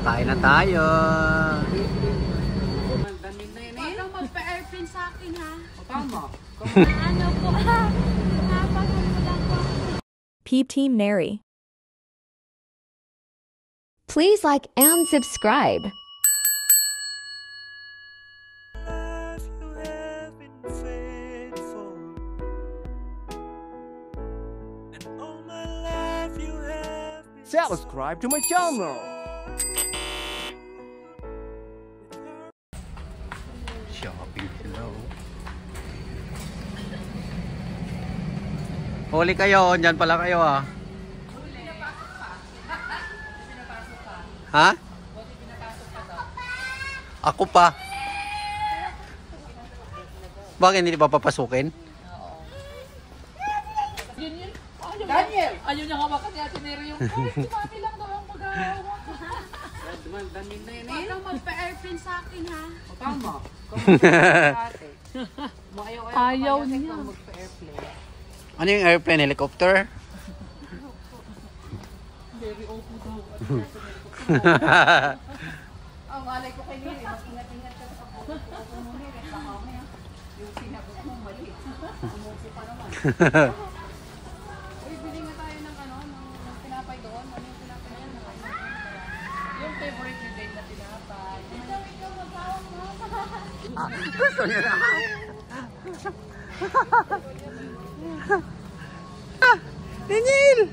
Kain na tayo. Huwag kang magpa-airplane sa akin, ha? Tama. Ano po, ha? Napagod lang po. Peep Team Neri. Please like and subscribe. Subscribe to my channel. Shopping hello. Huli kayo, dyan pala kayo ah. Ha? Ako pa. Bakit hindi pa papasukin? Daniel! Ayun yung hawakan ni Ate Neri yung si Mami lang daw ang mag-hawak. Huwag kang magpa-airplane sa akin, ha? Tama. Ayaw niya. Ano yung airplane? Helicopter? Very opo daw. Ang alay ko kay Neri, mas ingat-ingat ka sa pagkakas mo, Neri. Baka mamaya, yung sinagot mo mali. Umusi pa naman. Uy, bili nga tayo ng ano, ng tinapay doon. Ano yung tinapay na yan? Yung favorite ni Dave na tinapay. Ikaw mag-awang mo. Gusto niya na. Daniel!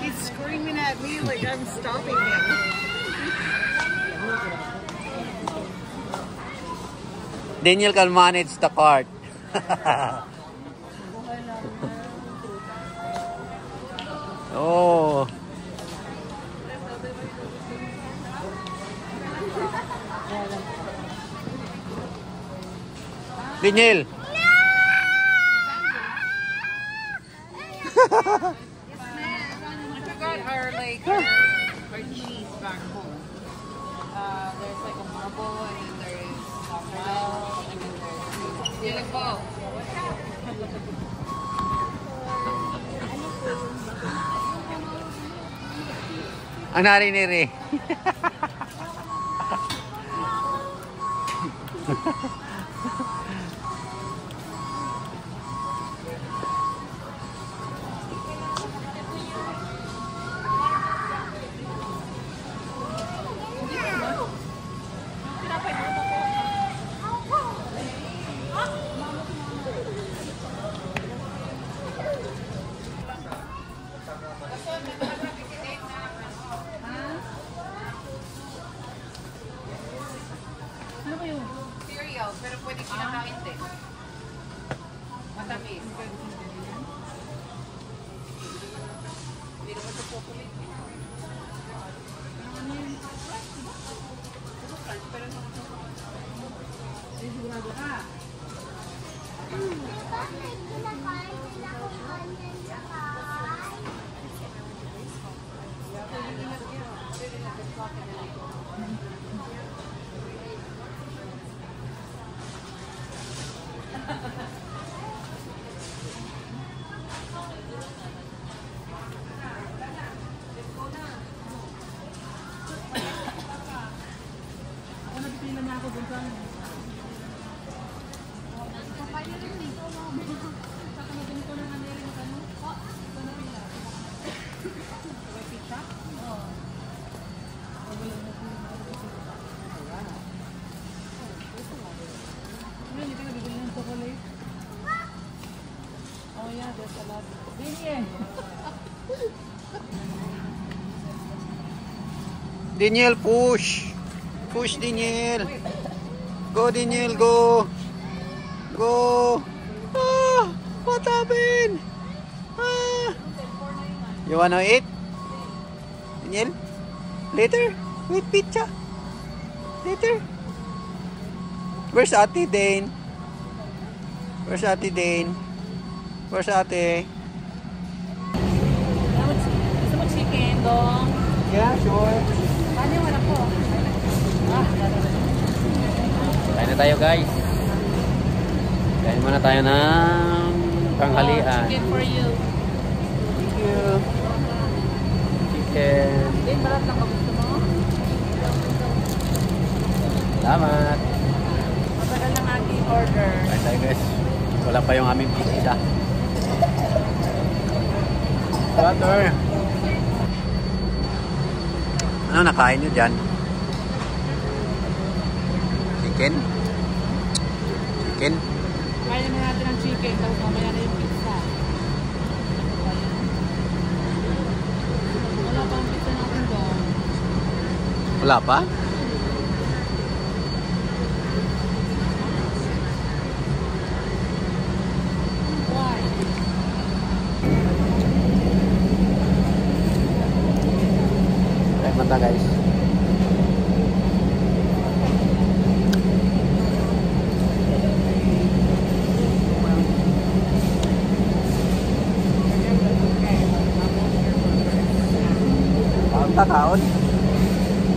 He's screaming at me like I'm stopping him. Daniel can manage the cart. Oh. Daniel. Our cheese back home. There's like a marble, and then there's a mile, and then there's beautiful. Ang nari-niri. Ano ba yun? Cereal, pero pwede kinakain din. Matamis. Hindi naman ito chocolate. Ano yun? Pero sigurado ka. Ako nabitilan na ako dun sa ano. Kapaya rin eh. Saka nabili ko ng Neri ng ano. Ito na pila. Sabay pizza? Oo. Hindi ka nabibili ng chocolate? Oh yeah, there's a lot. Daniel! Daniel, push. Push, Daniel. Go, Daniel, go. Go. Ah, what happened? Ah. You wanna eat? Daniel? Later? Wait, pizza. Later? Where's Ate Dane? Where's Ate Dane? Where's Ate? Gusto mo chicken dong? Yeah, sure. Paano yung anak ko? Kain na tayo, guys. Kain muna tayo ng tanghalian. Chicken for you. Thank you. Chicken. Din, balat lang ang gusto mo? Salamat. Matagal ng aking order. Kain tayo, guys. Wala pa yung aming pizza. Water. Ano nakain nyo dyan? Chicken? Chicken? Kain naman natin ang chicken, tapos mamaya na yung pizza. Wala pa ang pizza natin doon. Wala pa? Why? Kain mata, guys. Kaon ta, kaon.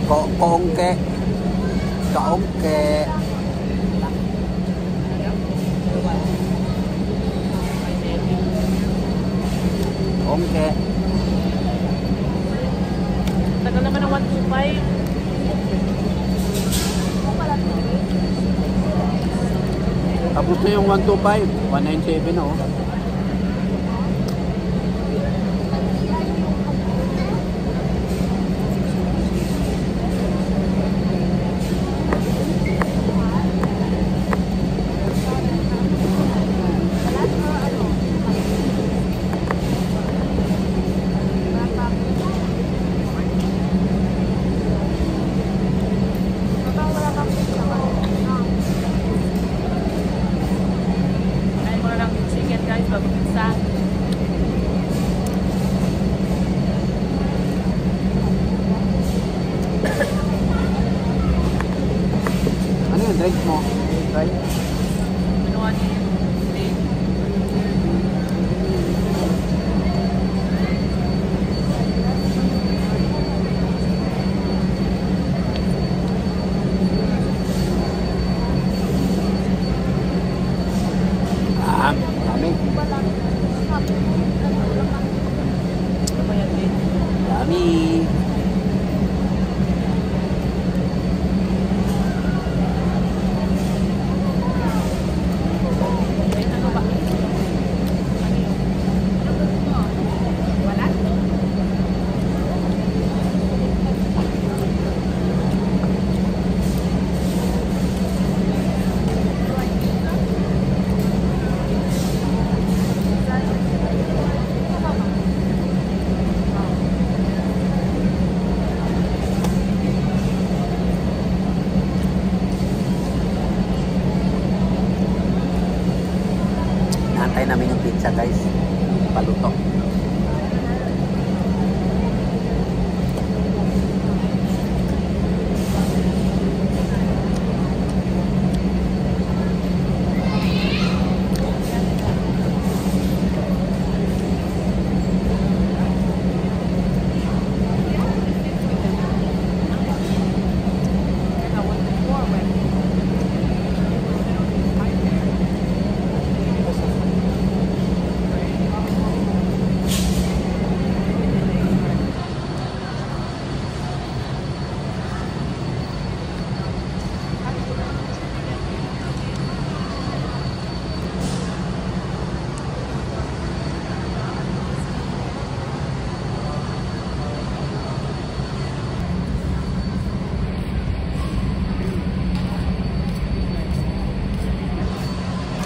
Kaongke. Kaongke. Kaongke. Tagal naman ng 125. Tapos na yung 125. 197 na, oh. Kain mo na lang yung chicken guys, bago pizza. Ano yung drinks mo? Right? Minuha niyo yung steak. Dami. Ano ba yan din? Dami. Ayun, ano ba? Ano yun? Wala? Nantay namin yung pizza, guys. Paluto.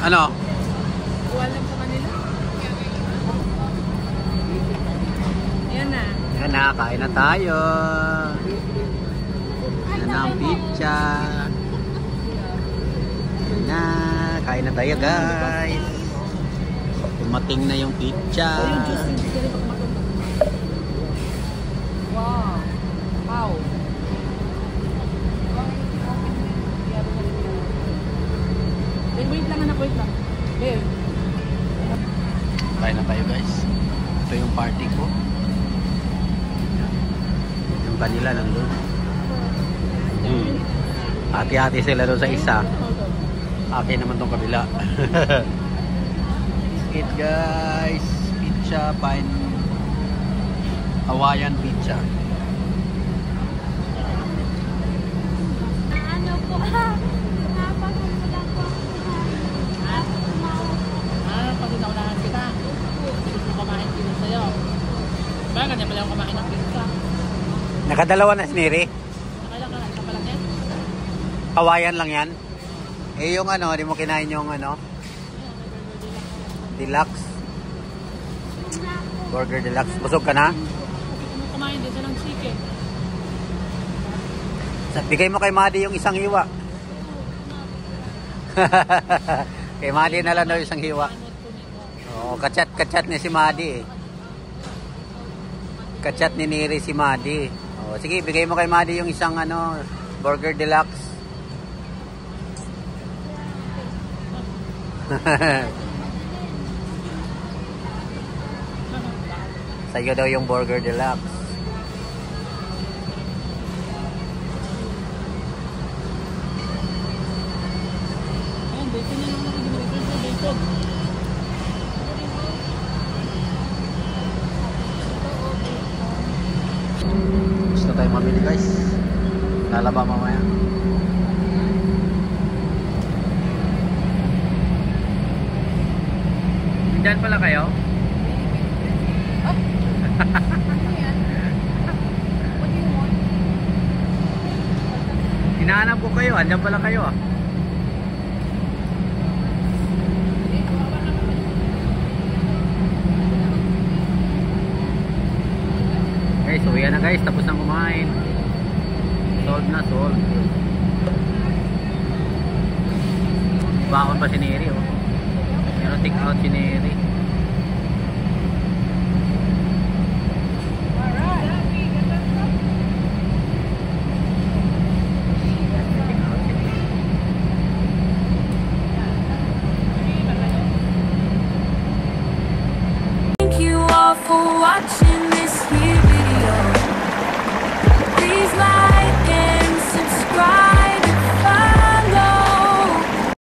Ano? Walang sa kanila. Yan na. Yan na, kain na tayo. Yan na ang pizza. Yan na, kain na tayo, guys. Dumating na yung pizza. kanila nandun. Hati-hati sila doon sa isa. Akin naman tong kabila. It guys, pizza, pine Hawaiian pizza. Ano po? Napagmula po. Pag inaunahan kita. Gusto ko kumain dito sa'yo. Bakit kanya pala yung kumain ng pizza? Nakadalawa na si Neri. Nakailang ka, isa pa lang yan? Hawaiian lang yan. Eh yung ano, di mo kinain yung ano? Deluxe. Burger Deluxe. Busog ka na? Kumain dito ng chicken. Bigay mo kay Madi yung isang hiwa. Kay Madi na lang daw isang hiwa. Oo, kachat ni si Madi eh. Kachat ni Neri si Madi. Oo, sige, bigay mo kay Madi yung isang ano, Burger Deluxe. Sa'yo daw yung Burger Deluxe. Ayun, bacon yan lang nakikita sa bacon. Gusto tayo mabili guys. Lalaba mamaya. Diyan pala kayo? Hinahanap ko kayo. Andiyan pala kayo ah. Guys, uwi na guys. Tapos nang kumain. Sold na, sold. Baon pa si Neri oh. Meron take out si Neri. Thank you all for watching.